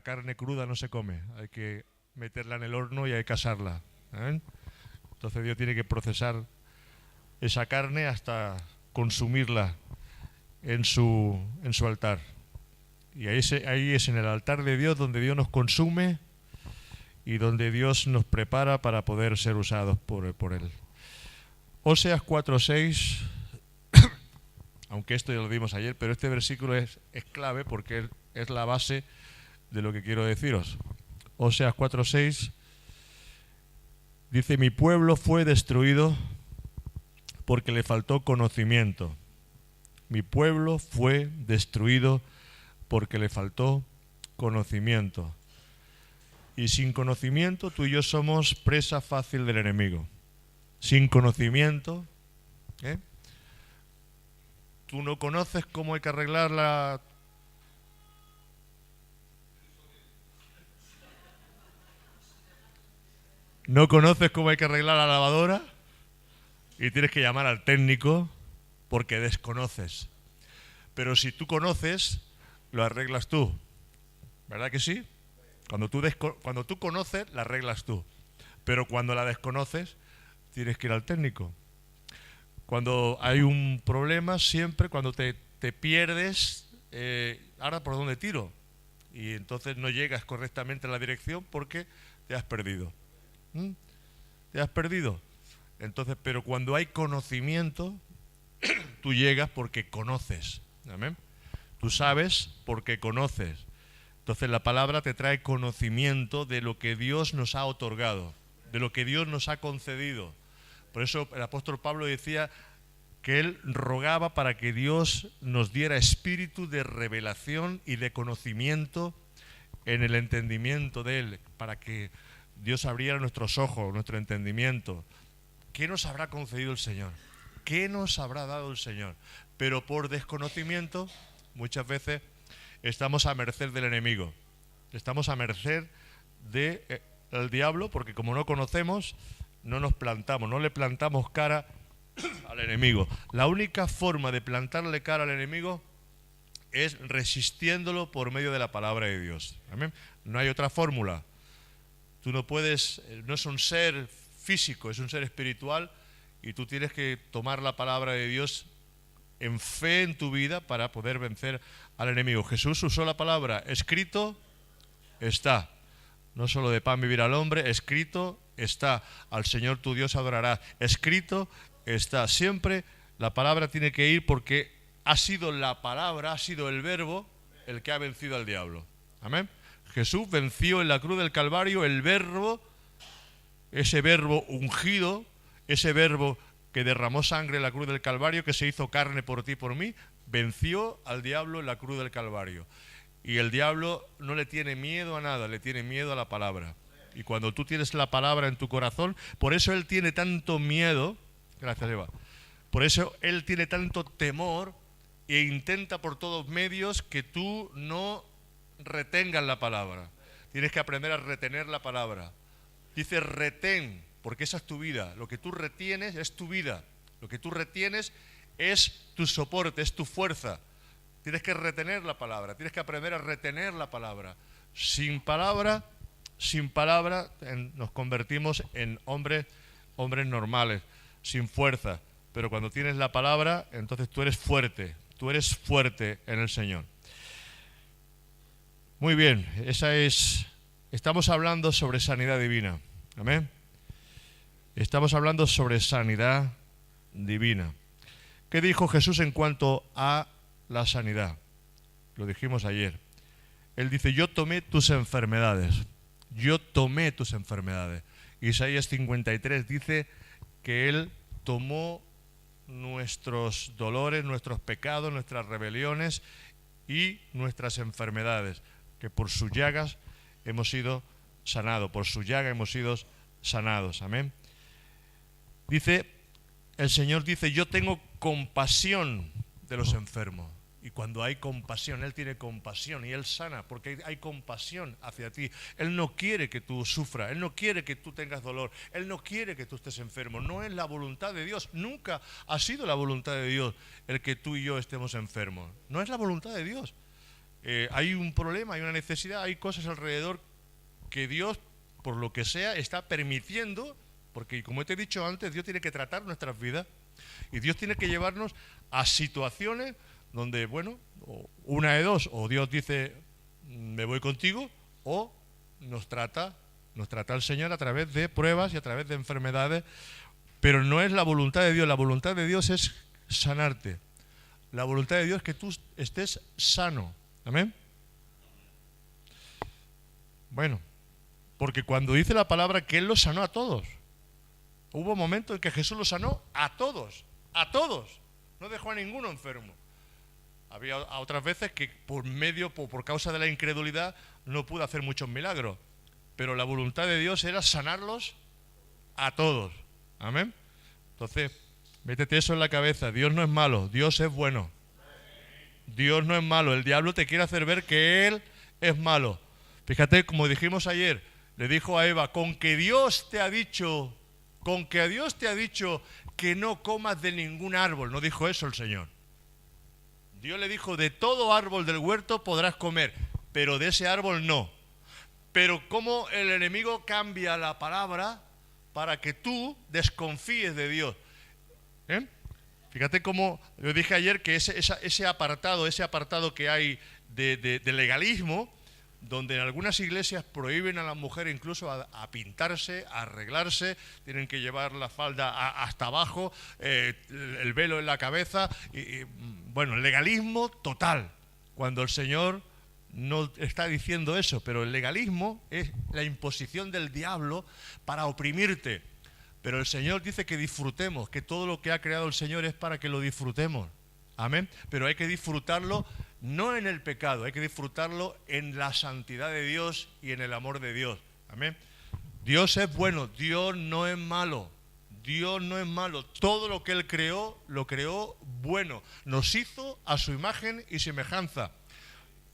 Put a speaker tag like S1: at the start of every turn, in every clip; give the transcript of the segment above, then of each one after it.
S1: carne cruda no se come, hay que meterla en el horno y hay que asarla. Entonces Dios tiene que procesar esa carne hasta consumirla en su altar. Y ahí es en el altar de Dios donde Dios nos consume y donde Dios nos prepara para poder ser usados por Él. Oseas 4:6, aunque esto ya lo dimos ayer, pero este versículo es clave porque es la base de lo que quiero deciros. Oseas 4:6 dice: mi pueblo fue destruido porque le faltó conocimiento. Mi pueblo fue destruido porque le faltó conocimiento. Y sin conocimiento tú y yo somos presa fácil del enemigo. Sin conocimiento, tú no conoces cómo hay que arreglar la... No conoces cómo hay que arreglar la lavadora y tienes que llamar al técnico porque desconoces. Pero si tú conoces, lo arreglas tú. ¿Verdad que sí? Cuando tú conoces, la arreglas tú. Pero cuando la desconoces, tienes que ir al técnico. Cuando hay un problema, siempre cuando te pierdes, ahora por dónde tiro. Y entonces no llegas correctamente a la dirección porque te has perdido. Te has perdido. Entonces, pero cuando hay conocimiento, tú llegas porque conoces. ¿Amén? Tú sabes porque conoces. Entonces la palabra te trae conocimiento de lo que Dios nos ha otorgado, de lo que Dios nos ha concedido. Por eso el apóstol Pablo decía que él rogaba para que Dios nos diera espíritu de revelación y de conocimiento en el entendimiento de Él, para que Dios abriera nuestros ojos, nuestro entendimiento. ¿Qué nos habrá concedido el Señor? ¿Qué nos habrá dado el Señor? Pero por desconocimiento, muchas veces estamos a merced del enemigo. Estamos a merced del diablo, porque como no conocemos, no nos plantamos, no le plantamos cara al enemigo. La única forma de plantarle cara al enemigo es resistiéndolo por medio de la palabra de Dios. ¿Amén? No hay otra fórmula. Tú no puedes, no es un ser físico, es un ser espiritual, y tú tienes que tomar la palabra de Dios en fe en tu vida para poder vencer al enemigo. Jesús usó la palabra: escrito está. No solo de pan vivirá el hombre, escrito está. Al Señor tu Dios adorarás. Escrito está. Siempre la palabra tiene que ir, porque ha sido la palabra, ha sido el verbo el que ha vencido al diablo. Amén. Jesús venció en la cruz del Calvario el verbo, ese verbo ungido, ese verbo que derramó sangre en la cruz del Calvario, que se hizo carne por ti y por mí, venció al diablo en la cruz del Calvario. Y el diablo no le tiene miedo a nada, le tiene miedo a la palabra. Y cuando tú tienes la palabra en tu corazón, por eso él tiene tanto miedo, gracias Eva, por eso él tiene tanto temor e intenta por todos medios que tú no retengas la palabra. Tienes que aprender a retener la palabra. Dice retén, porque esa es tu vida. Lo que tú retienes es tu vida. Lo que tú retienes es tu soporte, es tu fuerza. Tienes que retener la palabra, tienes que aprender a retener la palabra. Sin palabra, nos convertimos en hombres normales, sin fuerza. Pero cuando tienes la palabra, entonces tú eres fuerte en el Señor. Muy bien, estamos hablando sobre sanidad divina. Amén. Estamos hablando sobre sanidad divina. ¿Qué dijo Jesús en cuanto a la sanidad? Lo dijimos ayer. Él dice: yo tomé tus enfermedades. Yo tomé tus enfermedades. Isaías 53 dice que Él tomó nuestros dolores, nuestros pecados, nuestras rebeliones y nuestras enfermedades, que por sus llagas hemos sido sanados, por su llaga hemos sido sanados. Amén. Dice, el Señor dice: yo tengo compasión de los enfermos. Y cuando hay compasión, Él tiene compasión y Él sana, porque hay compasión hacia ti. Él no quiere que tú sufras, Él no quiere que tú tengas dolor, Él no quiere que tú estés enfermo. No es la voluntad de Dios, nunca ha sido la voluntad de Dios el que tú y yo estemos enfermos. No es la voluntad de Dios. hay un problema, hay una necesidad, hay cosas alrededor que Dios, por lo que sea, está permitiendo, porque como te he dicho antes, Dios tiene que tratar nuestras vidas y Dios tiene que llevarnos a situaciones donde, bueno, una de dos, o Dios dice, me voy contigo, o nos trata el Señor a través de pruebas y a través de enfermedades, pero no es la voluntad de Dios. La voluntad de Dios es sanarte. La voluntad de Dios es que tú estés sano. ¿Amén? Bueno, porque cuando dice la palabra que Él los sanó a todos, hubo momentos en que Jesús los sanó a todos, no dejó a ninguno enfermo. Había otras veces que por causa de la incredulidad, no pudo hacer muchos milagros, pero la voluntad de Dios era sanarlos a todos. Amén. Entonces, métete eso en la cabeza. Dios no es malo, Dios es bueno. Dios no es malo. El diablo te quiere hacer ver que Él es malo. Fíjate, como dijimos ayer, le dijo a Eva, con que Dios te ha dicho que no comas de ningún árbol. No dijo eso el Señor. Dios le dijo, de todo árbol del huerto podrás comer, pero de ese árbol no. Pero cómo el enemigo cambia la palabra para que tú desconfíes de Dios. Fíjate cómo yo dije ayer que ese apartado que hay de legalismo, donde en algunas iglesias prohíben a las mujeres incluso a pintarse, a arreglarse, tienen que llevar la falda hasta abajo, el velo en la cabeza, bueno, el legalismo total, cuando el Señor no está diciendo eso, pero el legalismo es la imposición del diablo para oprimirte. Pero el Señor dice que disfrutemos, que todo lo que ha creado el Señor es para que lo disfrutemos. Amén. Pero hay que disfrutarlo no en el pecado, hay que disfrutarlo en la santidad de Dios y en el amor de Dios. Amén. Dios es bueno, Dios no es malo. Dios no es malo. Todo lo que Él creó, lo creó bueno. Nos hizo a su imagen y semejanza.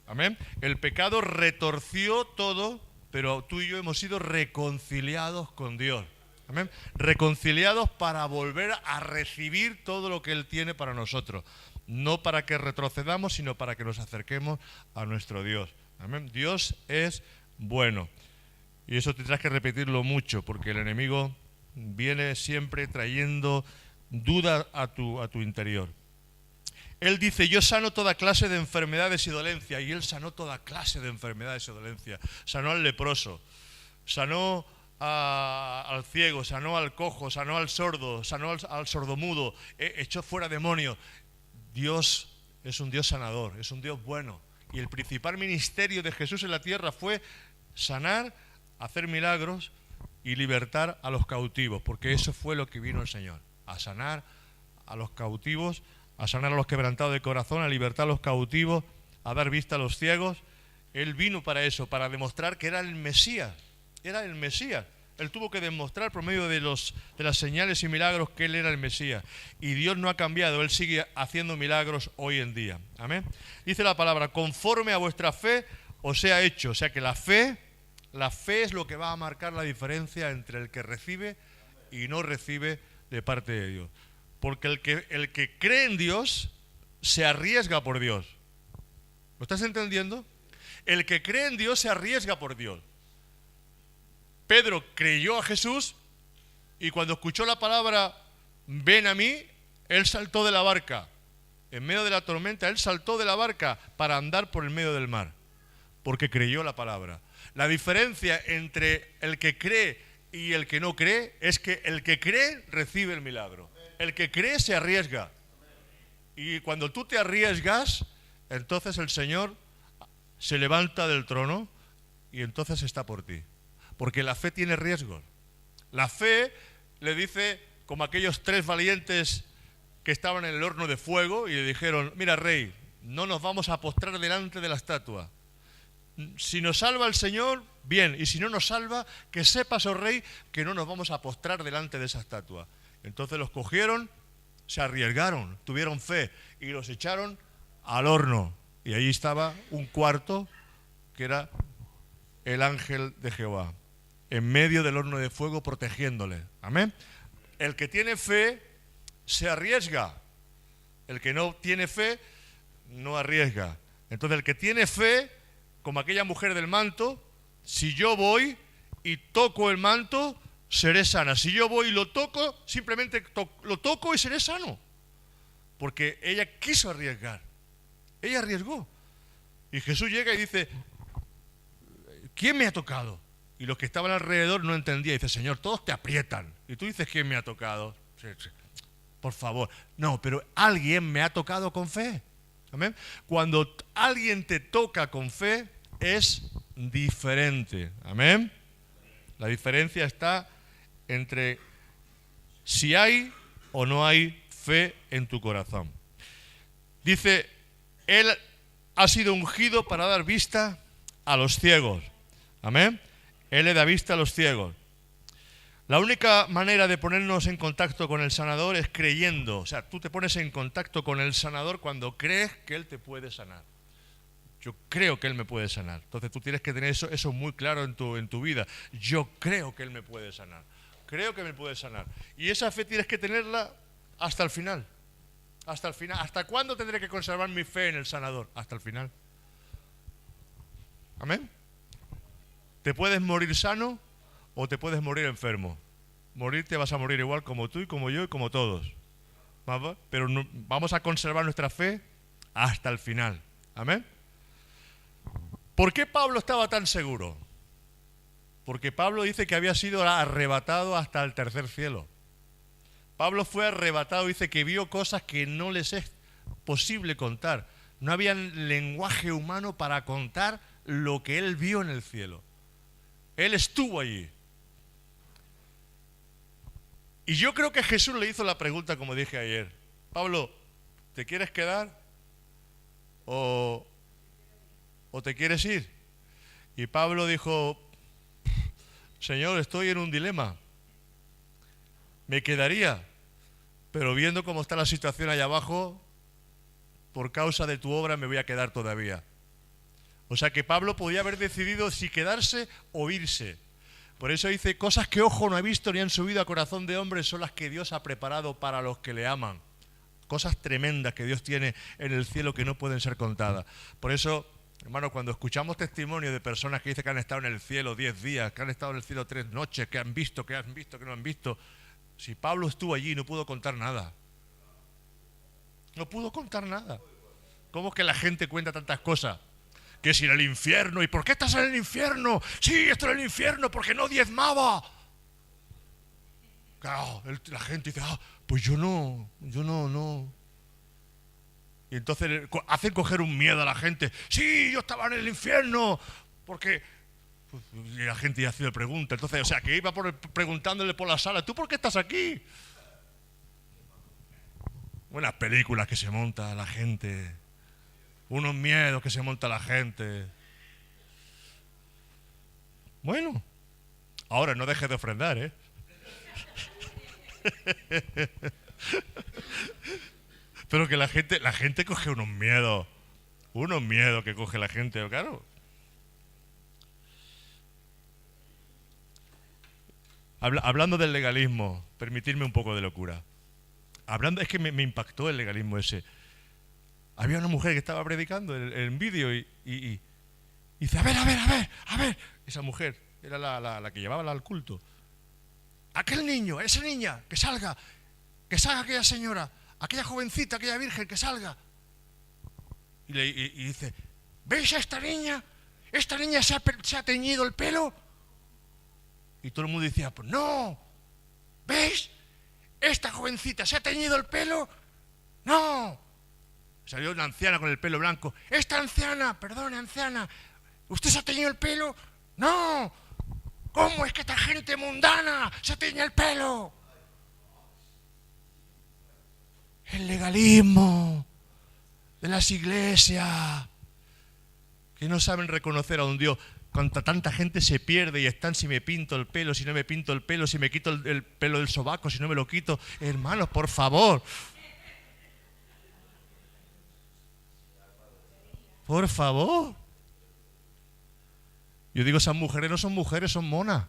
S1: Amén. El pecado retorció todo, pero tú y yo hemos sido reconciliados con Dios. Amén. Reconciliados para volver a recibir todo lo que Él tiene para nosotros. No para que retrocedamos, sino para que nos acerquemos a nuestro Dios. Amén. Dios es bueno. Y eso tendrás que repetirlo mucho, porque el enemigo viene siempre trayendo duda a tu interior. Él dice, yo sano toda clase de enfermedades y dolencias. Y Él sanó toda clase de enfermedades y dolencias. Sanó al leproso, sanó al ciego, sanó al cojo, sanó al sordo, sanó al sordomudo, echó fuera demonios. Dios es un Dios sanador, es un Dios bueno. Y el principal ministerio de Jesús en la tierra fue sanar, hacer milagros y libertar a los cautivos, porque eso fue lo que vino el Señor, a sanar a los cautivos, a sanar a los quebrantados de corazón, a libertar a los cautivos, a dar vista a los ciegos. Él vino para eso, para demostrar que era el Mesías. Era el Mesías. Él tuvo que demostrar por medio de las señales y milagros que Él era el Mesías. Y Dios no ha cambiado, Él sigue haciendo milagros hoy en día. Amén. Dice la palabra, conforme a vuestra fe os sea hecho. O sea que la fe es lo que va a marcar la diferencia entre el que recibe y no recibe de parte de Dios. Porque el que cree en Dios se arriesga por Dios. ¿Lo estás entendiendo? El que cree en Dios se arriesga por Dios. Pedro creyó a Jesús y cuando escuchó la palabra, ven a mí, él saltó de la barca. En medio de la tormenta, él saltó de la barca para andar por el medio del mar, porque creyó la palabra. La diferencia entre el que cree y el que no cree es que el que cree recibe el milagro. El que cree se arriesga. Y cuando tú te arriesgas, entonces el Señor se levanta del trono y entonces está por ti. Porque la fe tiene riesgos. La fe le dice, como aquellos 3 valientes que estaban en el horno de fuego y le dijeron, mira rey, no nos vamos a postrar delante de la estatua. Si nos salva el Señor, bien, y si no nos salva, que sepas, oh rey, que no nos vamos a postrar delante de esa estatua. Entonces los cogieron, se arriesgaron, tuvieron fe y los echaron al horno. Y ahí estaba un cuarto que era el ángel de Jehová, en medio del horno de fuego protegiéndole. Amén. El que tiene fe se arriesga. El que no tiene fe no arriesga. Entonces el que tiene fe, como aquella mujer del manto, si yo voy y toco el manto, seré sana. Si yo voy y lo toco, simplemente lo toco y seré sano. Porque ella quiso arriesgar. Ella arriesgó. Y Jesús llega y dice, ¿quién me ha tocado? Y los que estaban alrededor no entendían. Dice, Señor, todos te aprietan. Y tú dices, ¿quién me ha tocado? Sí, sí. Por favor. No, pero alguien me ha tocado con fe. ¿Amén? Cuando alguien te toca con fe, es diferente. ¿Amén? La diferencia está entre si hay o no hay fe en tu corazón. Dice, Él ha sido ungido para dar vista a los ciegos. ¿Amén? Él le da vista a los ciegos. La única manera de ponernos en contacto con el sanador es creyendo. O sea, tú te pones en contacto con el sanador cuando crees que Él te puede sanar. Yo creo que Él me puede sanar. Entonces tú tienes que tener eso muy claro en tu vida. Yo creo que Él me puede sanar. Creo que me puede sanar. Y esa fe tienes que tenerla hasta el final. Hasta el final. ¿Hasta cuándo tendré que conservar mi fe en el sanador? Hasta el final. ¿Amén? Te puedes morir sano o te puedes morir enfermo. Morirte vas a morir igual como tú y como yo y como todos. Pero vamos a conservar nuestra fe hasta el final. ¿Amén? ¿Por qué Pablo estaba tan seguro? Porque Pablo dice que había sido arrebatado hasta el tercer cielo. Pablo fue arrebatado, dice que vio cosas que no les es posible contar. No había lenguaje humano para contar lo que él vio en el cielo. Él estuvo allí. Y yo creo que Jesús le hizo la pregunta, como dije ayer. Pablo, ¿te quieres quedar o te quieres ir? Y Pablo dijo, Señor, estoy en un dilema. Me quedaría, pero viendo cómo está la situación allá abajo, por causa de tu obra me voy a quedar todavía. O sea que Pablo podía haber decidido si quedarse o irse. Por eso dice, cosas que ojo no ha visto ni han subido a corazón de hombre son las que Dios ha preparado para los que le aman. Cosas tremendas que Dios tiene en el cielo que no pueden ser contadas. Por eso, hermano, cuando escuchamos testimonios de personas que dicen que han estado en el cielo 10 días, que han estado en el cielo 3 noches, que han visto, que no han visto. Si Pablo estuvo allí no pudo contar nada. No pudo contar nada. ¿Cómo es que la gente cuenta tantas cosas? Que si en el infierno, ¿y por qué estás en el infierno? Sí, estoy en el infierno porque no diezmaba. Claro, la gente dice, pues yo no. Y entonces hacen coger un miedo a la gente. Sí, yo estaba en el infierno porque... Y la gente ya hace pregunta. Entonces, o sea, que iba preguntándole por la sala, ¿tú por qué estás aquí? Buenas películas que se monta la gente. Unos miedos que se monta la gente. Bueno, ahora no dejes de ofrendar, ¿eh? Pero que la gente coge unos miedos que coge la gente, claro. Hablando del legalismo, permitirme un poco de locura. Es que me impactó el legalismo ese. Había una mujer que estaba predicando en vídeo y dice, a ver. Esa mujer era la que llevaba al culto. Aquel niño, esa niña, que salga aquella señora, aquella jovencita, aquella virgen, que salga. Y dice, ¿veis a esta niña? ¿Esta niña se ha teñido el pelo? Y todo el mundo decía, pues no. ¿Veis? ¿Esta jovencita se ha teñido el pelo? No. Salió una anciana con el pelo blanco. Esta anciana, perdone anciana, ¿usted se ha teñido el pelo? No. ¿Cómo es que esta gente mundana se teñe el pelo? El legalismo de las iglesias que no saben reconocer a un Dios. Cuando tanta gente se pierde y están si me pinto el pelo, si no me pinto el pelo, si me quito el pelo del sobaco, si no me lo quito. Hermanos, por favor. Por favor. Yo digo, esas mujeres no son mujeres, son monas.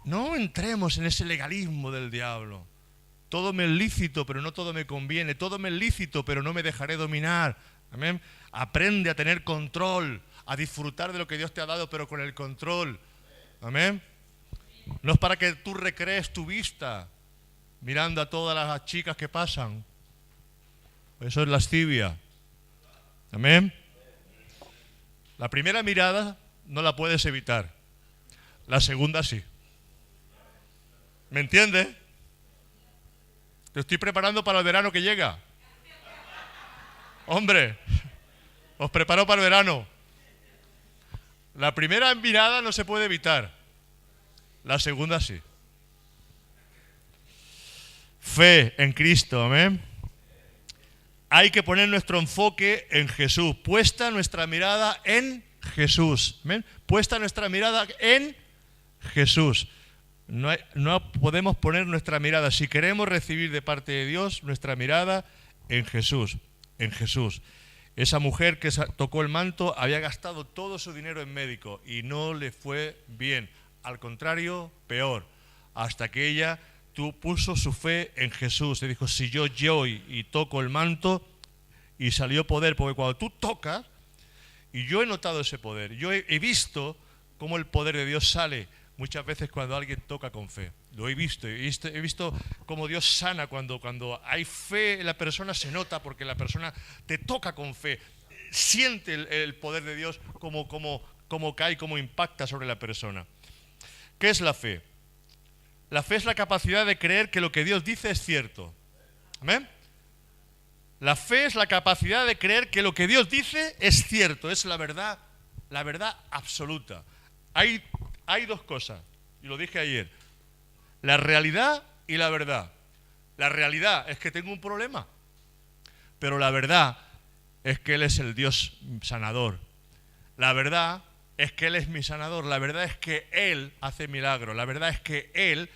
S1: No entremos en ese legalismo del diablo. Todo me es lícito, pero no todo me conviene. Todo me es lícito, pero no me dejaré dominar. Amén. Aprende a tener control, a disfrutar de lo que Dios te ha dado, pero con el control. Amén. No es para que tú recrees tu vista mirando a todas las chicas que pasan. Eso es lascivia. Amén. La primera mirada no la puedes evitar. La segunda sí. ¿Me entiendes? Te estoy preparando para el verano que llega. Hombre, os preparo para el verano. La primera mirada no se puede evitar. La segunda sí. Fe en Cristo, amén. Hay que poner nuestro enfoque en Jesús. Puesta nuestra mirada en Jesús. ¿Amén? Puesta nuestra mirada en Jesús. No podemos poner nuestra mirada, si queremos recibir de parte de Dios, nuestra mirada en Jesús. En Jesús. Esa mujer que tocó el manto había gastado todo su dinero en médico y no le fue bien. Al contrario, peor. Hasta que ella puso su fe en Jesús. Le dijo, si yo y toco el manto, y salió poder. Porque cuando tú tocas, y yo he notado ese poder, yo he visto cómo el poder de Dios sale muchas veces cuando alguien toca con fe. Lo he visto cómo Dios sana cuando hay fe en la persona, se nota porque la persona te toca con fe, siente el poder de Dios como cae, como impacta sobre la persona. ¿Qué es la fe? La fe es la capacidad de creer que lo que Dios dice es cierto. ¿Amén? La fe es la capacidad de creer que lo que Dios dice es cierto, es la verdad absoluta. Hay dos cosas, y lo dije ayer, la realidad y la verdad. La realidad es que tengo un problema, pero la verdad es que Él es el Dios sanador. La verdad es que Él es mi sanador, la verdad es que Él hace milagros, la verdad es que Él,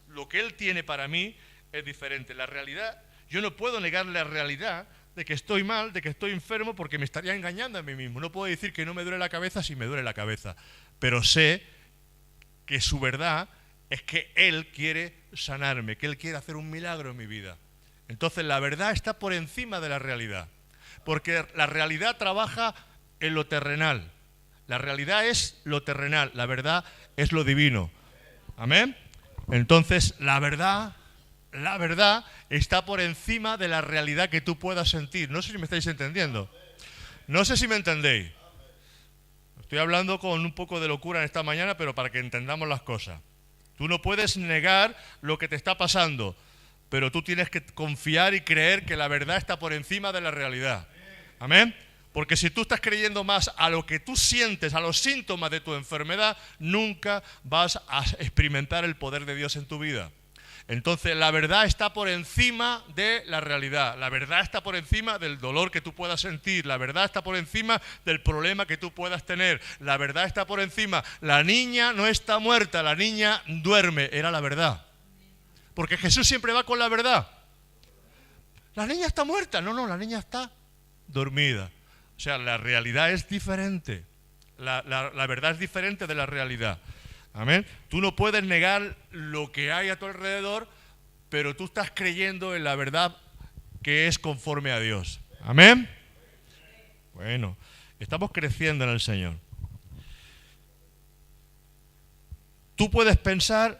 S1: lo que Él tiene para mí es diferente. La realidad, yo no puedo negar la realidad de que estoy mal, de que estoy enfermo, porque me estaría engañando a mí mismo. No puedo decir que no me duele la cabeza si me duele la cabeza, pero sé que su verdad es que Él quiere sanarme, que Él quiere hacer un milagro en mi vida. Entonces la verdad está por encima de la realidad, porque la realidad trabaja en lo terrenal. La realidad es lo terrenal, la verdad es lo divino. ¿Amén? Entonces la verdad está por encima de la realidad que tú puedas sentir. No sé si me estáis entendiendo. No sé si me entendéis. Estoy hablando con un poco de locura en esta mañana, pero para que entendamos las cosas. Tú no puedes negar lo que te está pasando, pero tú tienes que confiar y creer que la verdad está por encima de la realidad. ¿Amén? Porque si tú estás creyendo más a lo que tú sientes, a los síntomas de tu enfermedad, nunca vas a experimentar el poder de Dios en tu vida. Entonces la verdad está por encima de la realidad, la verdad está por encima del dolor que tú puedas sentir, la verdad está por encima del problema que tú puedas tener, la verdad está por encima. La niña no está muerta, la niña duerme, era la verdad. Porque Jesús siempre va con la verdad. La niña está muerta, no, la niña está dormida. O sea, la realidad es diferente, la verdad es diferente de la realidad. Amén. Tú no puedes negar lo que hay a tu alrededor, pero tú estás creyendo en la verdad que es conforme a Dios. Amén. Bueno, estamos creciendo en el Señor. Tú puedes pensar,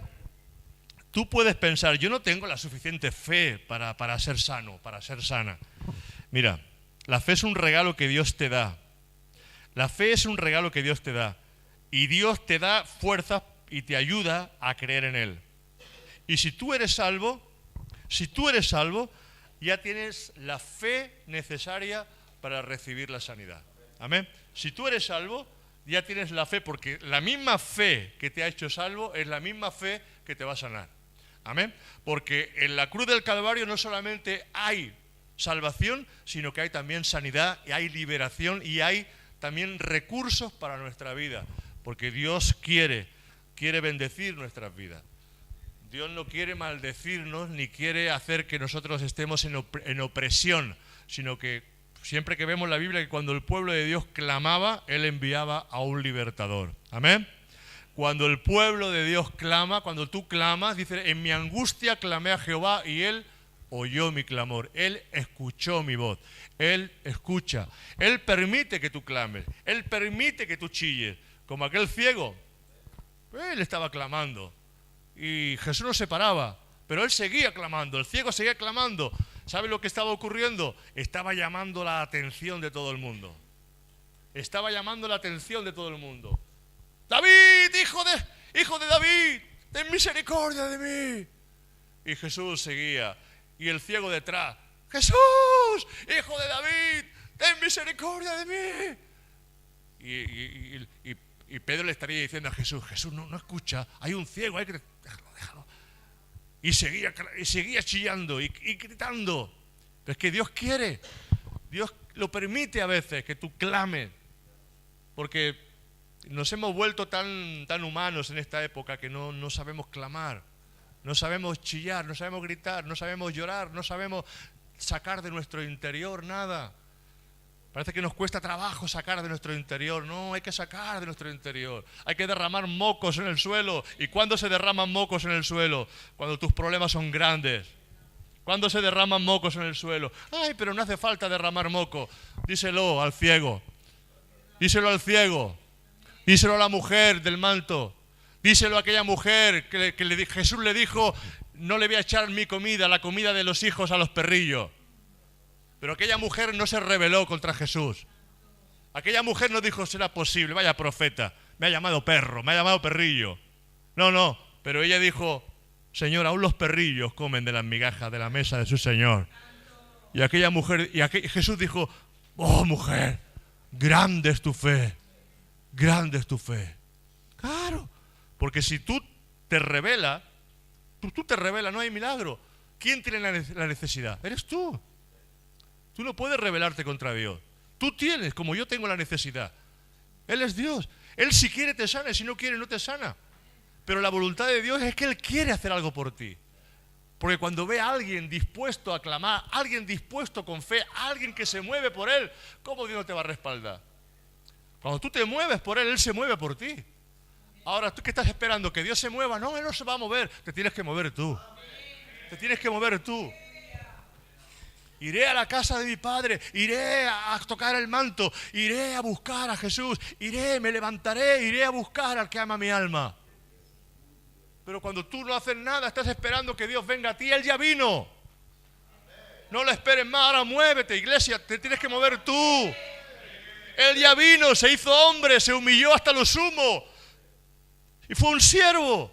S1: yo no tengo la suficiente fe para ser sano, para ser sana. Mira, la fe es un regalo que Dios te da. La fe es un regalo que Dios te da. Y Dios te da fuerza y te ayuda a creer en Él. Y si tú eres salvo, ya tienes la fe necesaria para recibir la sanidad. Amén. Si tú eres salvo, ya tienes la fe, porque la misma fe que te ha hecho salvo es la misma fe que te va a sanar. Amén. Porque en la cruz del Calvario no solamente hay salvación, sino que hay también sanidad, y hay liberación, y hay también recursos para nuestra vida. Porque Dios quiere bendecir nuestras vidas. Dios no quiere maldecirnos ni quiere hacer que nosotros estemos en opresión, sino que siempre que vemos la Biblia, que cuando el pueblo de Dios clamaba, Él enviaba a un libertador. Amén. Cuando el pueblo de Dios clama, cuando tú clamas, dice, en mi angustia clamé a Jehová y Él oyó mi clamor. Él escuchó mi voz. Él escucha. Él permite que tú clames. Él permite que tú chilles. Como aquel ciego. Él estaba clamando. Y Jesús no se paraba. Pero él seguía clamando. El ciego seguía clamando. ¿Sabe lo que estaba ocurriendo? Estaba llamando la atención de todo el mundo. Estaba llamando la atención de todo el mundo. David, hijo de David, ten misericordia de mí. Y Jesús seguía. Y el ciego detrás, Jesús, hijo de David, ten misericordia de mí. Y Pedro le estaría diciendo a Jesús, Jesús no escucha, hay un ciego, hay que déjalo. Y seguía chillando y gritando. Pero es que Dios quiere, Dios lo permite a veces que tú clames. Porque nos hemos vuelto tan humanos en esta época que no sabemos clamar. No sabemos chillar, no sabemos gritar, no sabemos llorar, no sabemos sacar de nuestro interior nada. Parece que nos cuesta trabajo sacar de nuestro interior. No, hay que sacar de nuestro interior. Hay que derramar mocos en el suelo. ¿Y cuándo se derraman mocos en el suelo? Cuando tus problemas son grandes. ¿Cuándo se derraman mocos en el suelo? Ay, pero no hace falta derramar moco. Díselo al ciego. Díselo al ciego. Díselo a la mujer del manto. Díselo a aquella mujer que Jesús le dijo, no le voy a echar mi comida, la comida de los hijos a los perrillos. Pero aquella mujer no se rebeló contra Jesús. Aquella mujer no dijo, será posible, vaya profeta, me ha llamado perro, me ha llamado perrillo. No, pero ella dijo, Señor, aún los perrillos comen de las migajas de la mesa de su Señor. Y aquella mujer, Jesús dijo, oh mujer, grande es tu fe, grande es tu fe. Claro. Porque si tú te rebelas, no hay milagro. ¿Quién tiene la necesidad? Eres tú. Tú no puedes rebelarte contra Dios. Tú tienes, como yo tengo la necesidad. Él es Dios. Él si quiere te sana, si no quiere no te sana. Pero la voluntad de Dios es que Él quiere hacer algo por ti. Porque cuando ve a alguien dispuesto a clamar, alguien dispuesto con fe, alguien que se mueve por Él, ¿cómo Dios no te va a respaldar? Cuando tú te mueves por Él se mueve por ti. Ahora, ¿tú qué estás esperando? ¿Que Dios se mueva? No, Él no se va a mover. Te tienes que mover tú. Te tienes que mover tú. Iré a la casa de mi Padre. Iré a tocar el manto. Iré a buscar a Jesús. Me levantaré, iré a buscar al que ama mi alma. Pero cuando tú no haces nada, estás esperando que Dios venga a ti. Él ya vino. No lo esperes más. Ahora muévete, iglesia. Te tienes que mover tú. Él ya vino, se hizo hombre, se humilló hasta lo sumo. Y fue un siervo.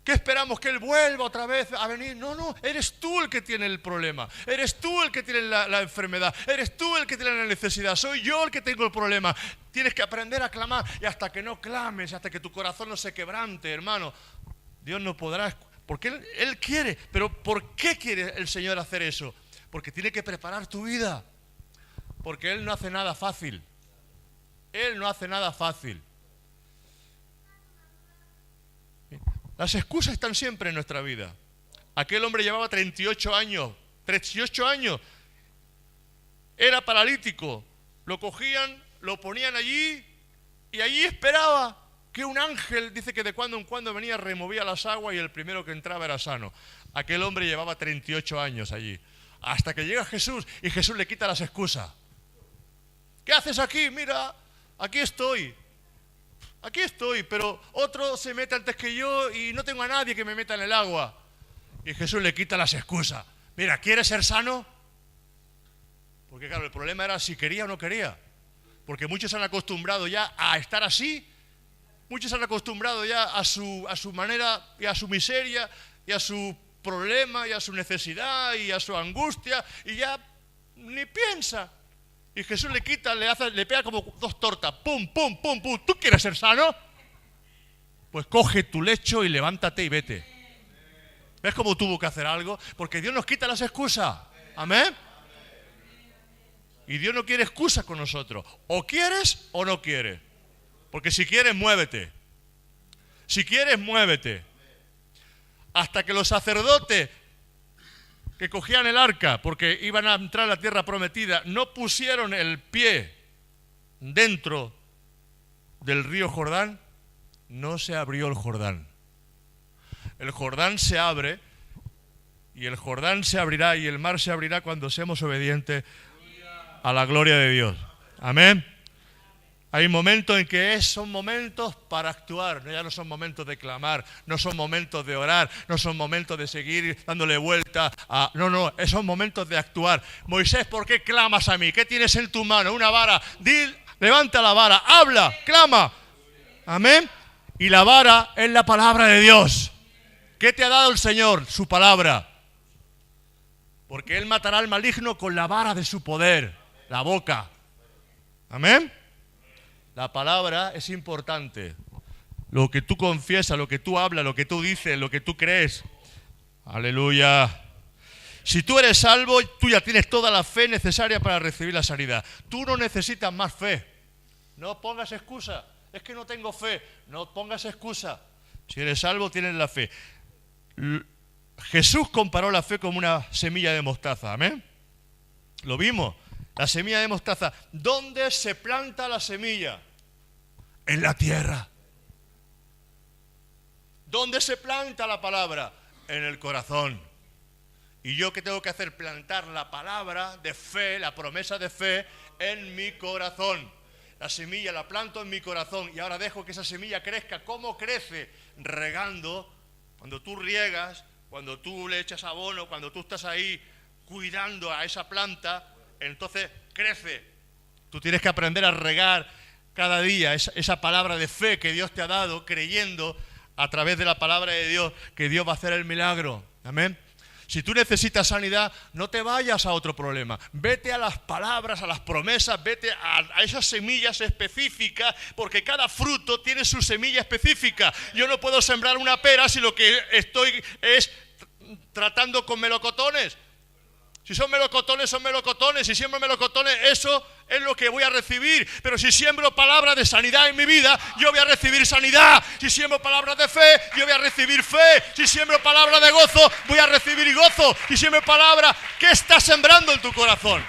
S1: ¿Qué esperamos? ¿Que Él vuelva otra vez a venir? No, eres tú el que tiene el problema. Eres tú el que tiene la enfermedad. Eres tú el que tiene la necesidad. Soy yo el que tengo el problema. Tienes que aprender a clamar. Y hasta que no clames, hasta que tu corazón no se quebrante, hermano, Dios no podrá. Porque Él quiere. Pero ¿por qué quiere el Señor hacer eso? Porque tiene que preparar tu vida. Porque Él no hace nada fácil. Él no hace nada fácil. Las excusas están siempre en nuestra vida. Aquel hombre llevaba 38 años. 38 años. Era paralítico. Lo cogían, lo ponían allí y allí esperaba que un ángel, dice que de cuando en cuando venía, removía las aguas y el primero que entraba era sano. Aquel hombre llevaba 38 años allí. Hasta que llega Jesús y Jesús le quita las excusas. ¿Qué haces aquí? Mira, aquí estoy, pero otro se mete antes que yo y no tengo a nadie que me meta en el agua. Y Jesús le quita las excusas. Mira, ¿quieres ser sano? Porque claro, el problema era si quería o no quería. Porque muchos se han acostumbrado ya a estar así. Muchos se han acostumbrado ya a su manera y a su miseria y a su problema y a su necesidad y a su angustia y ya ni piensa. Y Jesús le quita, le pega como dos tortas. ¡Pum, pum, pum, pum! ¿Tú quieres ser sano? Pues coge tu lecho y levántate y vete. ¿Ves cómo tuvo que hacer algo? Porque Dios nos quita las excusas. ¿Amén? Y Dios no quiere excusas con nosotros. O quieres o no quieres. Porque si quieres, muévete. Si quieres, muévete. Hasta que los sacerdotes que cogían el arca porque iban a entrar a la tierra prometida, no pusieron el pie dentro del río Jordán, no se abrió el Jordán. El Jordán se abre, y el Jordán se abrirá, y el mar se abrirá cuando seamos obedientes a la gloria de Dios. Amén. Hay momentos en que son momentos para actuar, ya no son momentos de clamar, no son momentos de orar, no son momentos de seguir dándole vuelta a... No, son momentos de actuar. Moisés, ¿por qué clamas a mí? ¿Qué tienes en tu mano? Una vara. Levanta la vara, habla, clama. Amén. Y la vara es la palabra de Dios. ¿Qué te ha dado el Señor? Su palabra. Porque Él matará al maligno con la vara de su poder, la boca. Amén. La palabra es importante. Lo que tú confiesas, lo que tú hablas, lo que tú dices, lo que tú crees. Aleluya. Si tú eres salvo, tú ya tienes toda la fe necesaria para recibir la sanidad. Tú no necesitas más fe. No pongas excusa. Es que no tengo fe. No pongas excusa. Si eres salvo, tienes la fe. Jesús comparó la fe como una semilla de mostaza. Amén. Lo vimos. La semilla de mostaza. ¿Dónde se planta la semilla? En la tierra. ¿Dónde se planta la palabra? En el corazón. ¿Y yo qué tengo que hacer? Plantar la palabra de fe, la promesa de fe en mi corazón. La semilla la planto en mi corazón y ahora dejo que esa semilla crezca. ¿Cómo crece? Regando. Cuando tú riegas, cuando tú le echas abono, cuando tú estás ahí cuidando a esa planta, entonces crece. Tú tienes que aprender a regar cada día esa palabra de fe que Dios te ha dado, creyendo a través de la palabra de Dios que Dios va a hacer el milagro. Amén. Si tú necesitas sanidad, no te vayas a otro problema. Vete a las palabras, a las promesas, vete a esas semillas específicas, porque cada fruto tiene su semilla específica. Yo no puedo sembrar una pera si lo que estoy es tratando con melocotones. Si son melocotones, son melocotones. Si siembro melocotones, eso es lo que voy a recibir. Pero si siembro palabras de sanidad en mi vida, yo voy a recibir sanidad. Si siembro palabras de fe, yo voy a recibir fe. Si siembro palabras de gozo, voy a recibir gozo. Si siembro palabras, ¿qué estás sembrando en tu corazón?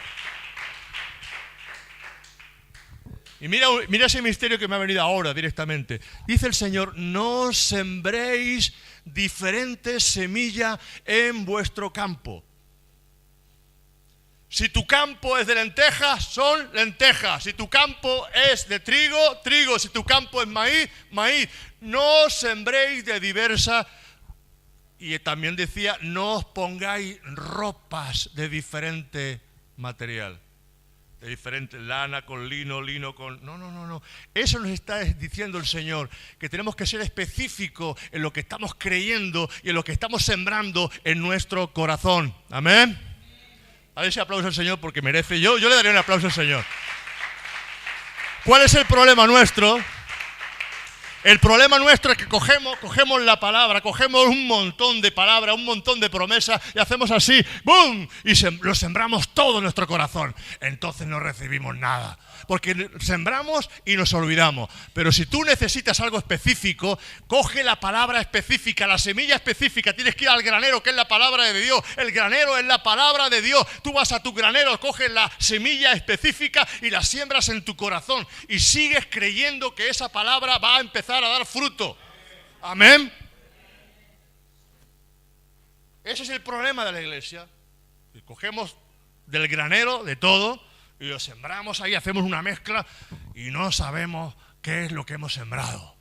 S1: Y mira ese misterio que me ha venido ahora directamente. Dice el Señor, no sembréis diferentes semillas en vuestro campo. Si tu campo es de lentejas, son lentejas. Si tu campo es de trigo, trigo. Si tu campo es maíz, maíz. No sembréis de diversas. Y también decía, no os pongáis ropas de diferente material. De diferente lana con lino, lino con... No. Eso nos está diciendo el Señor, que tenemos que ser específicos en lo que estamos creyendo y en lo que estamos sembrando en nuestro corazón. Amén. A ver si aplauso al Señor porque merece. Yo le daré un aplauso al Señor. ¿Cuál es el problema nuestro? El problema nuestro es que cogemos la palabra, cogemos un montón de palabras, un montón de promesas y hacemos así, ¡bum! Y lo sembramos todo en nuestro corazón. Entonces no recibimos nada. Porque sembramos y nos olvidamos. Pero si tú necesitas algo específico, coge la palabra específica, la semilla específica. Tienes que ir al granero, que es la palabra de Dios. El granero es la palabra de Dios. Tú vas a tu granero, coges la semilla específica y la siembras en tu corazón. Y sigues creyendo que esa palabra va a empezar a dar fruto. Amén. Ese es el problema de la iglesia. Cogemos del granero de todo y lo sembramos ahí, hacemos una mezcla y no sabemos qué es lo que hemos sembrado.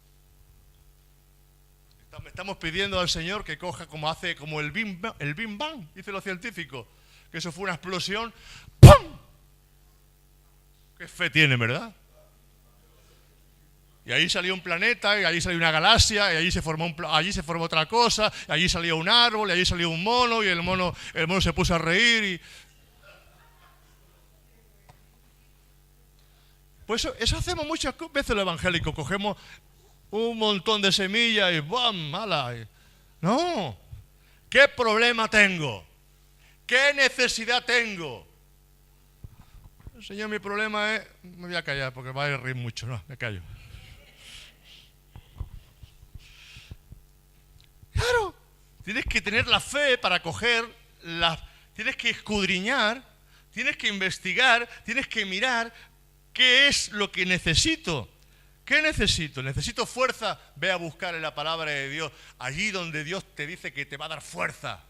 S1: Estamos pidiendo al Señor que coja como el Big Bang, dicen los científicos, que eso fue una explosión. ¡Pum! Qué fe tiene, ¿verdad? Y ahí salió un planeta, y ahí salió una galaxia, y allí se formó otra cosa, y allí salió un árbol, y allí salió un mono, y el mono se puso a reír. Y... Pues eso hacemos muchas veces los evangélicos, cogemos un montón de semillas y ¡bam! ¡Mala! No. ¿Qué problema tengo? ¿Qué necesidad tengo? Señor, mi problema es... Me voy a callar porque va a reír mucho, no, me callo. Claro, tienes que tener la fe para coger, tienes que escudriñar, tienes que investigar, tienes que mirar qué es lo que necesito. ¿Qué necesito? ¿Necesito fuerza? Ve a buscar en la palabra de Dios, allí donde Dios te dice que te va a dar fuerza.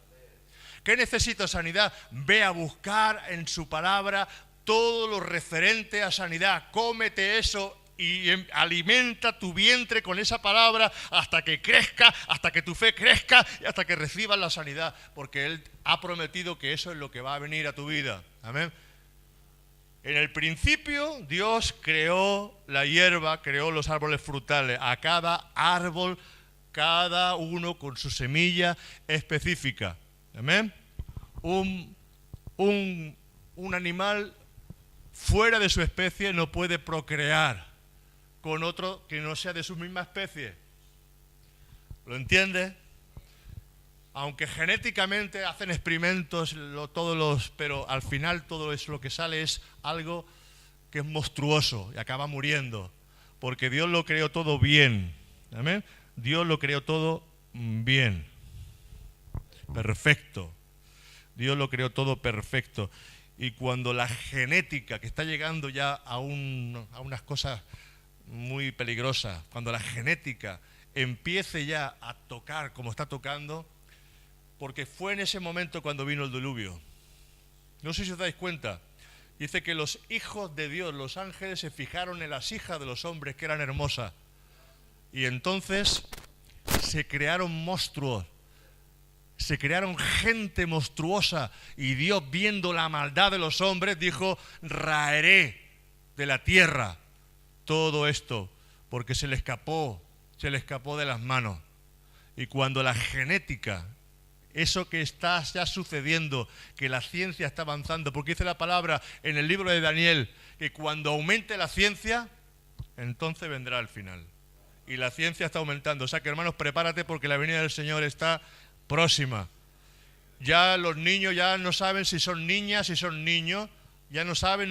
S1: ¿Qué necesito? Sanidad. Ve a buscar en su palabra todo lo referente a sanidad. Cómete eso y alimenta tu vientre con esa palabra hasta que crezca, hasta que tu fe crezca y hasta que recibas la sanidad. Porque Él ha prometido que eso es lo que va a venir a tu vida. Amén. En el principio Dios creó la hierba, creó los árboles frutales. A cada árbol, cada uno con su semilla específica. Amén. Un animal fuera de su especie no puede procrear con otro que no sea de su misma especie. ¿Lo entiendes? Aunque genéticamente hacen experimentos, pero al final todo eso lo que sale es algo que es monstruoso y acaba muriendo. Porque Dios lo creó todo bien. ¿Amén? Dios lo creó todo bien. Perfecto. Dios lo creó todo perfecto. Y cuando la genética, que está llegando ya a unas cosas muy peligrosas, cuando la genética empiece ya a tocar como está tocando, porque fue en ese momento cuando vino el diluvio. No sé si os dais cuenta. Dice que los hijos de Dios, los ángeles, se fijaron en las hijas de los hombres que eran hermosas. Y entonces se crearon monstruos. Se crearon gente monstruosa y Dios, viendo la maldad de los hombres, dijo: raeré de la tierra todo esto, porque se le escapó de las manos. Y cuando la genética, eso que está ya sucediendo, que la ciencia está avanzando, porque dice la palabra en el libro de Daniel, que cuando aumente la ciencia, entonces vendrá el final. Y la ciencia está aumentando. O sea que, hermanos, prepárate, porque la venida del Señor está próxima. Ya los niños ya no saben si son niñas, si son niños, ya no saben,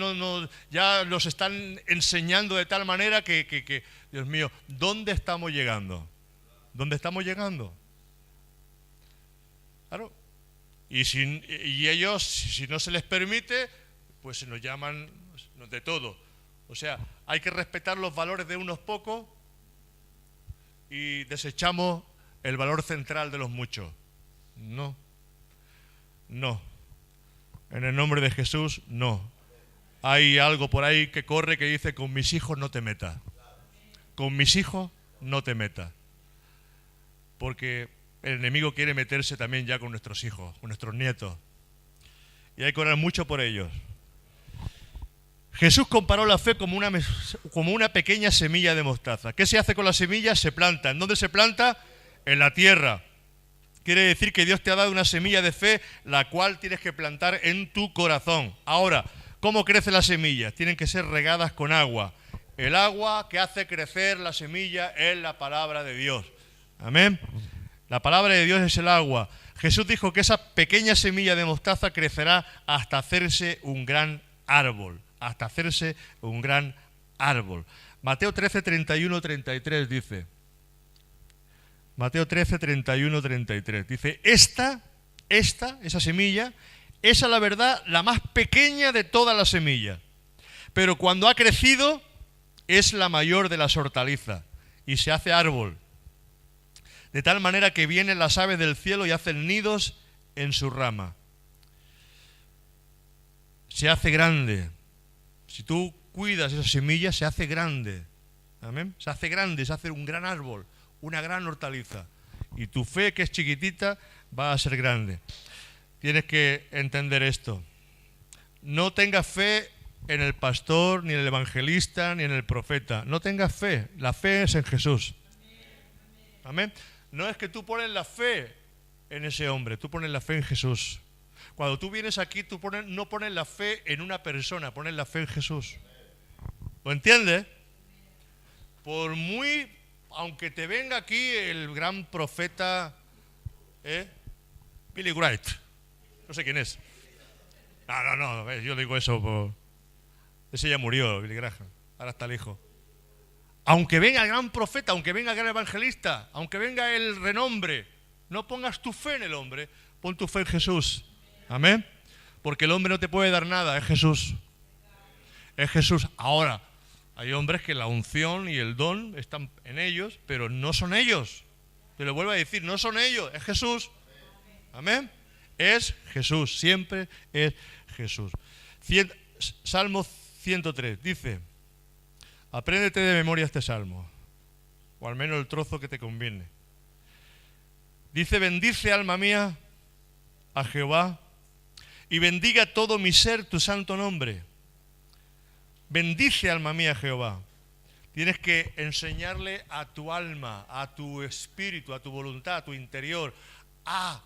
S1: ya los están enseñando de tal manera que Dios mío, ¿dónde estamos llegando? ¿Dónde estamos llegando? Claro. Y ellos, si no se les permite, pues se nos llaman de todo. O sea, hay que respetar los valores de unos pocos y desechamos el valor central de los muchos. No. En el nombre de Jesús, no. Hay algo por ahí que corre que dice: con mis hijos no te metas. Con mis hijos no te metas. Porque el enemigo quiere meterse también ya con nuestros hijos, con nuestros nietos. Y hay que orar mucho por ellos. Jesús comparó la fe como una pequeña semilla de mostaza. ¿Qué se hace con la semilla? Se planta. ¿En dónde se planta? En la tierra. Quiere decir que Dios te ha dado una semilla de fe, la cual tienes que plantar en tu corazón. Ahora, ¿cómo crecen las semillas? Tienen que ser regadas con agua. El agua que hace crecer la semilla es la palabra de Dios. Amén. La palabra de Dios es el agua. Jesús dijo que esa pequeña semilla de mostaza crecerá hasta hacerse un gran árbol. Hasta hacerse un gran árbol. Mateo 13, 31, 33 dice. Mateo 13, 31, 33. Dice: esa semilla, esa la verdad, la más pequeña de todas las semillas. Pero cuando ha crecido, es la mayor de las hortalizas y se hace árbol. De tal manera que vienen las aves del cielo y hacen nidos en su rama. Se hace grande. Si tú cuidas esa semilla, se hace grande. Amén. Se hace grande, se hace un gran árbol, una gran hortaliza. Y tu fe, que es chiquitita, va a ser grande. Tienes que entender esto. No tengas fe en el pastor, ni en el evangelista, ni en el profeta. No tengas fe. La fe es en Jesús. Amén. No es que tú pones la fe en ese hombre, tú pones la fe en Jesús. Cuando tú vienes aquí, no pones la fe en una persona, pones la fe en Jesús. ¿Lo entiendes? Aunque te venga aquí el gran profeta Billy Graham, no sé quién es. No, yo digo eso ese ya murió, Billy Graham, ahora está el hijo. Aunque venga el gran profeta, aunque venga el gran evangelista, aunque venga el renombre, no pongas tu fe en el hombre, pon tu fe en Jesús. Amén. Porque el hombre no te puede dar nada, es Jesús. Es Jesús. Ahora, Hay hombres que la unción y el don están en ellos, pero no son ellos. Te lo vuelvo a decir, no son ellos, es Jesús. Amén. Es Jesús, siempre es Jesús. Salmo 103 dice, apréndete de memoria este salmo, o al menos el trozo que te conviene. Dice, bendice alma mía a Jehová y bendiga todo mi ser tu santo nombre. Bendice alma mía a Jehová. Tienes que enseñarle a tu alma, a tu espíritu, a tu voluntad, a tu interior, a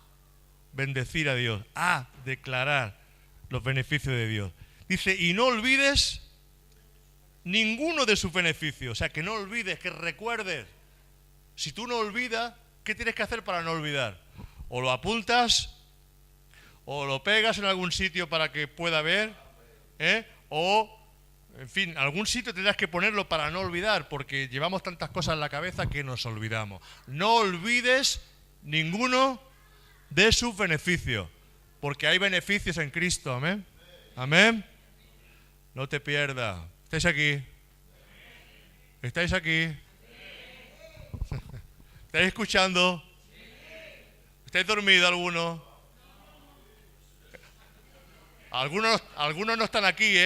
S1: bendecir a Dios, a declarar los beneficios de Dios. Dice, y no olvides ninguno de sus beneficios. O sea, que no olvides, que recuerdes. Si tú no olvidas, ¿qué tienes que hacer para no olvidar? O lo apuntas, o lo pegas en algún sitio para que pueda ver, o, en fin, algún sitio tendrás que ponerlo para no olvidar, porque llevamos tantas cosas en la cabeza que nos olvidamos. No olvides ninguno de sus beneficios, porque hay beneficios en Cristo, amén. Amén. No te pierdas. ¿Estáis aquí? ¿Estáis aquí? ¿Estáis escuchando? ¿Estáis dormidos algunos? Algunos no están aquí,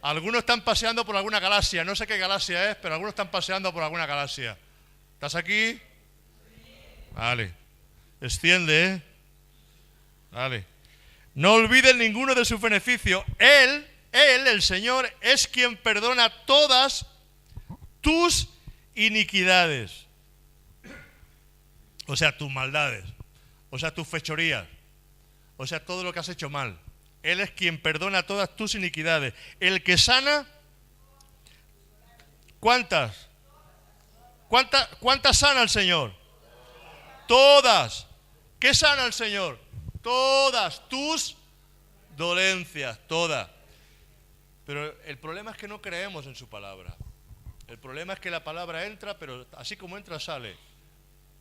S1: Algunos están paseando por alguna galaxia. No sé qué galaxia es, pero algunos están paseando por alguna galaxia. ¿Estás aquí? Vale. Extiende, Vale. No olvides ninguno de sus beneficios. Él, el Señor, es quien perdona todas tus iniquidades. O sea, tus maldades. O sea, tus fechorías. O sea, todo lo que has hecho mal. Él es quien perdona todas tus iniquidades. El que sana, ¿cuántas? ¿Cuántas sana el Señor? Todas. ¿Qué sana el Señor? Todas tus dolencias, todas. Pero el problema es que no creemos en su palabra. El problema es que la palabra entra, pero así como entra, sale.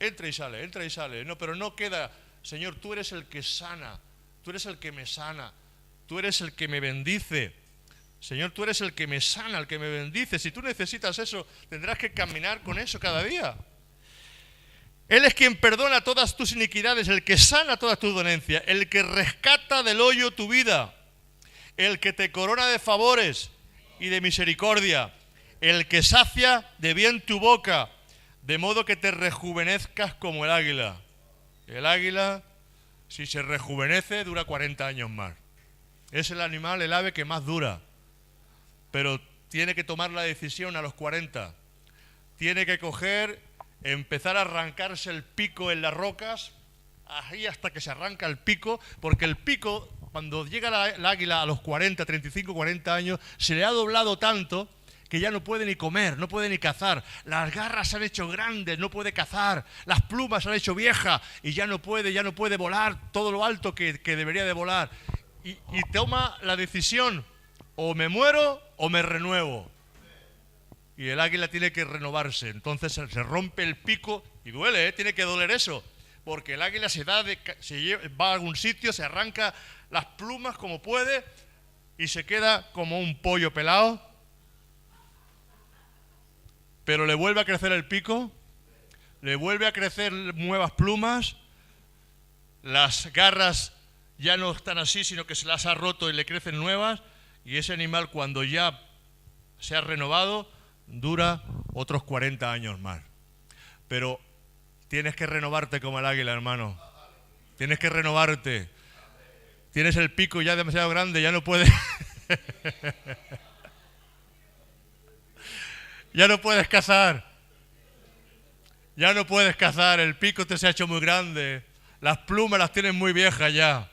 S1: Entra y sale, entra y sale. No, pero no queda, Señor, tú eres el que sana. Tú eres el que me sana. Tú eres el que me bendice. Señor, tú eres el que me sana, el que me bendice. Si tú necesitas eso, tendrás que caminar con eso cada día. Él es quien perdona todas tus iniquidades, el que sana todas tus dolencias, el que rescata del hoyo tu vida, el que te corona de favores y de misericordia, el que sacia de bien tu boca, de modo que te rejuvenezcas como el águila. El águila, si se rejuvenece, dura 40 años más. Es el animal, el ave que más dura, pero tiene que tomar la decisión a los 40. Tiene que empezar a arrancarse el pico en las rocas, ahí hasta que se arranca el pico, porque el pico, cuando llega el águila a los 40, 35, 40 años, se le ha doblado tanto que ya no puede ni comer, no puede ni cazar. Las garras se han hecho grandes, no puede cazar. Las plumas se han hecho viejas y ya no puede volar todo lo alto que debería de volar. Y toma la decisión, o me muero o me renuevo. Y el águila tiene que renovarse. Entonces se rompe el pico y duele, tiene que doler eso. Porque el águila va a algún sitio, se arranca las plumas como puede y se queda como un pollo pelado. Pero le vuelve a crecer el pico, le vuelve a crecer nuevas plumas, las garras ya no están así, sino que se las ha roto y le crecen nuevas. Y ese animal, cuando ya se ha renovado, dura otros 40 años más. Pero tienes que renovarte como el águila, hermano. Tienes que renovarte. Tienes el pico ya demasiado grande, ya no puedes. Ya no puedes cazar. Ya no puedes cazar. El pico te se ha hecho muy grande. Las plumas las tienes muy viejas ya.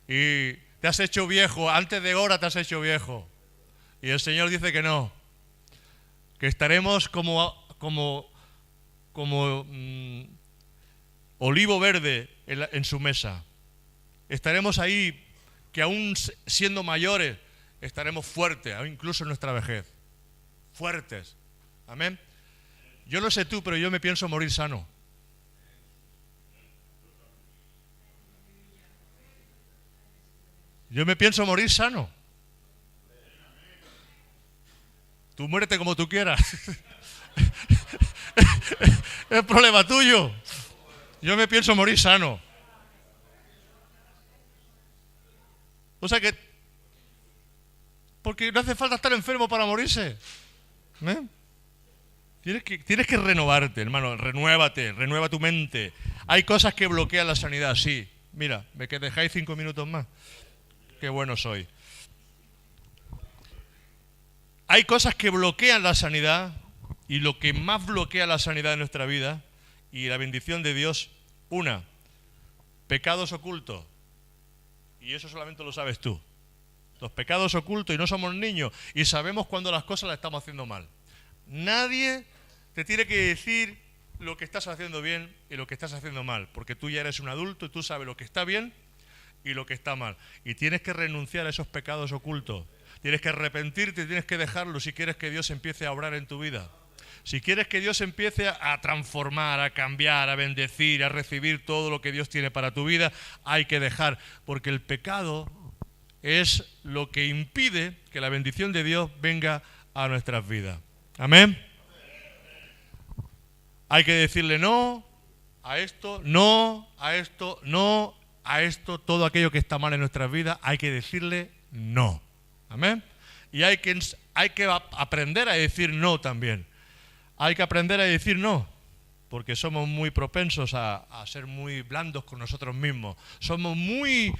S1: Y te has hecho viejo. Antes de hora te has hecho viejo. Y el Señor dice que no. Que estaremos como olivo verde en su mesa. Estaremos ahí, que aún siendo mayores, estaremos fuertes, incluso en nuestra vejez. Fuertes. Amén. Yo no sé tú, pero yo me pienso morir sano. Yo me pienso morir sano. Tú muérete como tú quieras. Es problema tuyo. Yo me pienso morir sano. O sea que... Porque no hace falta estar enfermo para morirse. ¿Eh? Tienes que renovarte, hermano. Renuévate, renueva tu mente. Hay cosas que bloquean la sanidad, sí. Mira, me dejáis 5 minutos más. Qué bueno soy. Hay cosas que bloquean la sanidad, y lo que más bloquea la sanidad de nuestra vida y la bendición de Dios, una, pecados ocultos. Y eso solamente lo sabes tú. Los pecados ocultos, y no somos niños, y sabemos cuando las cosas las estamos haciendo mal. Nadie te tiene que decir lo que estás haciendo bien y lo que estás haciendo mal, porque tú ya eres un adulto y tú sabes lo que está bien y lo que está mal. Y tienes que renunciar a esos pecados ocultos. Tienes que arrepentirte, tienes que dejarlo si quieres que Dios empiece a obrar en tu vida. Si quieres que Dios empiece a transformar, a cambiar, a bendecir, a recibir todo lo que Dios tiene para tu vida, hay que dejar, porque el pecado es lo que impide que la bendición de Dios venga a nuestras vidas. Amén. Hay que decirle no a esto, no a esto, no a esto, todo aquello que está mal en nuestras vidas, hay que decirle no. Amén. Y hay que aprender a decir no también. Hay que aprender a decir no, porque somos muy propensos a ser muy blandos con nosotros mismos. Somos muy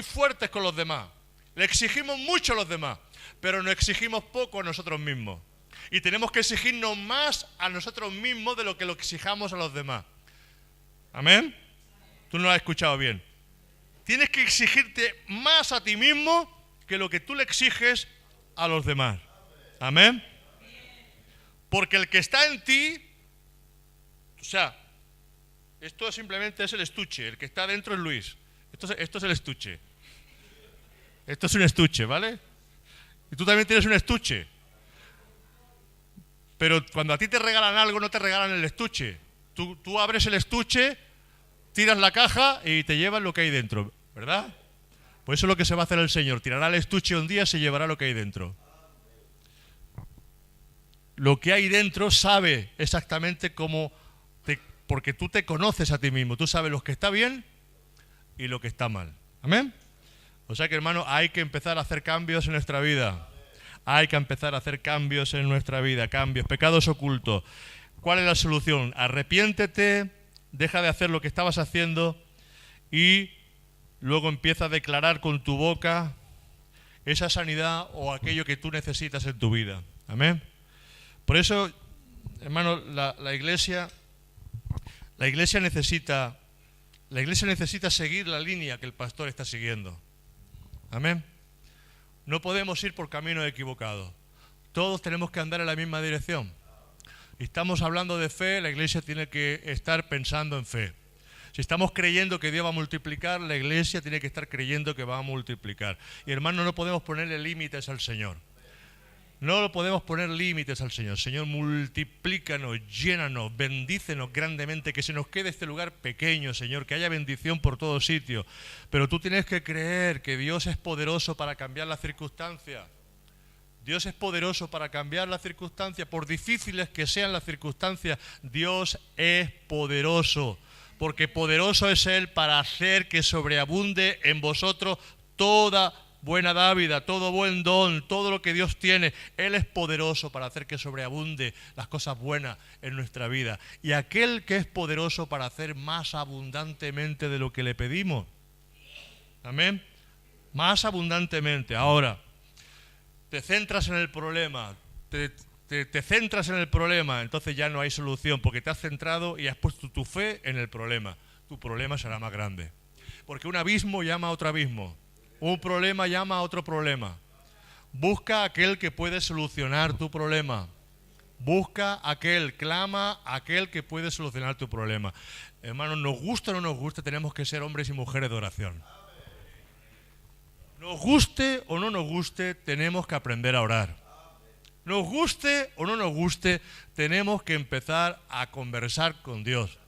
S1: fuertes con los demás. Le exigimos mucho a los demás, pero nos exigimos poco a nosotros mismos. Y tenemos que exigirnos más a nosotros mismos de lo que lo exijamos a los demás. ¿Amén? Tú no lo has escuchado bien. Tienes que exigirte más a ti mismo que lo que tú le exiges a los demás. ¿Amén? Porque el que está en ti, o sea, esto simplemente es el estuche, el que está dentro es Luis. Esto es el estuche. Esto es un estuche, ¿vale? Y tú también tienes un estuche. Pero cuando a ti te regalan algo, no te regalan el estuche. Tú abres el estuche, tiras la caja y te llevas lo que hay dentro, ¿verdad? Pues eso es lo que se va a hacer el Señor. Tirará el estuche un día y se llevará lo que hay dentro. Lo que hay dentro sabe exactamente cómo, porque tú te conoces a ti mismo. Tú sabes lo que está bien y lo que está mal. ¿Amén? O sea que, hermano, hay que empezar a hacer cambios en nuestra vida. Hay que empezar a hacer cambios en nuestra vida. Cambios, pecados ocultos. ¿Cuál es la solución? Arrepiéntete, deja de hacer lo que estabas haciendo y luego empieza a declarar con tu boca esa sanidad o aquello que tú necesitas en tu vida. Amén. Por eso, hermano, la iglesia necesita seguir la línea que el pastor está siguiendo. Amén. No podemos ir por caminos equivocados. Todos tenemos que andar en la misma dirección. Estamos hablando de fe, la iglesia tiene que estar pensando en fe. Si estamos creyendo que Dios va a multiplicar, la iglesia tiene que estar creyendo que va a multiplicar. Y hermano, no podemos ponerle límites al Señor. No lo podemos poner límites al Señor. Señor, multiplícanos, llénanos, bendícenos grandemente, que se nos quede este lugar pequeño, Señor, que haya bendición por todo sitio. Pero tú tienes que creer que Dios es poderoso para cambiar las circunstancias. Dios es poderoso para cambiar las circunstancias, por difíciles que sean las circunstancias. Dios es poderoso, porque poderoso es Él para hacer que sobreabunde en vosotros toda buena dávida, todo buen don, todo lo que Dios tiene. Él es poderoso para hacer que sobreabunde las cosas buenas en nuestra vida. Y aquel que es poderoso para hacer más abundantemente de lo que le pedimos. Amén. Más abundantemente. Ahora, te centras en el problema, te centras en el problema, entonces ya no hay solución, porque te has centrado y has puesto tu fe en el problema. Tu problema será más grande. Porque un abismo llama a otro abismo. Un problema llama a otro problema. Busca a aquel que puede solucionar tu problema. Busca a aquel, clama a aquel que puede solucionar tu problema. Hermanos, nos gusta o no nos gusta, tenemos que ser hombres y mujeres de oración. Nos guste o no nos guste, tenemos que aprender a orar. Nos guste o no nos guste, tenemos que empezar a conversar con Dios.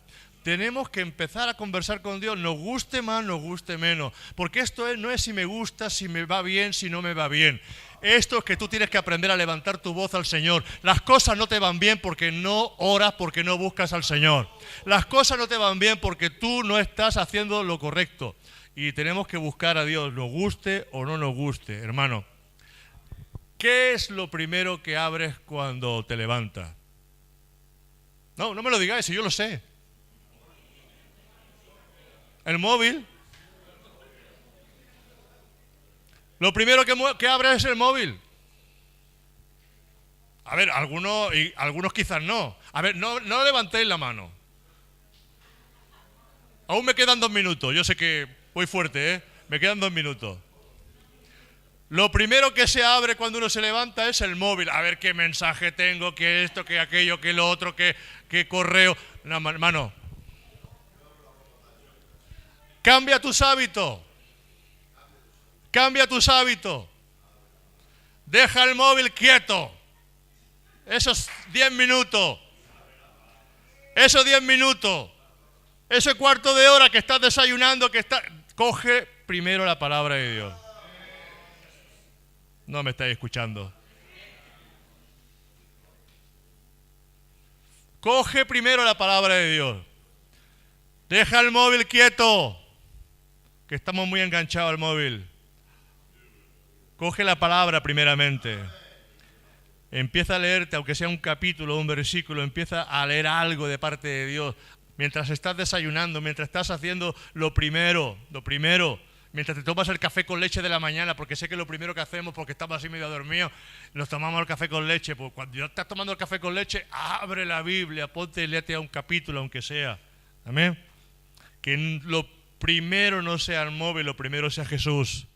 S1: tenemos que empezar a conversar con Dios, nos guste más, nos guste menos. Porque esto no es si me gusta, si me va bien, si no me va bien. Esto es que tú tienes que aprender a levantar tu voz al Señor. Las cosas no te van bien porque no oras, porque no buscas al Señor. Las cosas no te van bien porque tú no estás haciendo lo correcto. Y tenemos que buscar a Dios, nos guste o no nos guste. Hermano, ¿qué es lo primero que abres cuando te levantas? No me lo digáis, si yo lo sé. El móvil. Lo primero que abres es el móvil. A ver, algunos quizás no. A ver, no levantéis la mano. Aún me quedan 2 minutos. Yo sé que voy fuerte, ¿eh? Me quedan 2 minutos. Lo primero que se abre cuando uno se levanta es el móvil. A ver qué mensaje tengo, qué esto, qué aquello, qué lo otro, qué correo. No, hermano. Cambia tus hábitos. Cambia tus hábitos. Deja el móvil quieto. Esos 10 minutos. Esos 10 minutos. Ese cuarto de hora que estás desayunando, coge primero la palabra de Dios. No me estáis escuchando. Coge primero la palabra de Dios. Deja el móvil quieto, que estamos muy enganchados al móvil. Coge la palabra primeramente. Empieza a leerte, aunque sea un capítulo o un versículo, empieza a leer algo de parte de Dios. Mientras estás desayunando, mientras estás haciendo lo primero. Mientras te tomas el café con leche de la mañana, porque sé que lo primero que hacemos, porque estamos así medio dormidos, nos tomamos el café con leche. Pues cuando ya estás tomando el café con leche, abre la Biblia, ponte y léete a un capítulo, aunque sea. Amén. Que lo primero no sea el móvil, lo primero sea Jesús.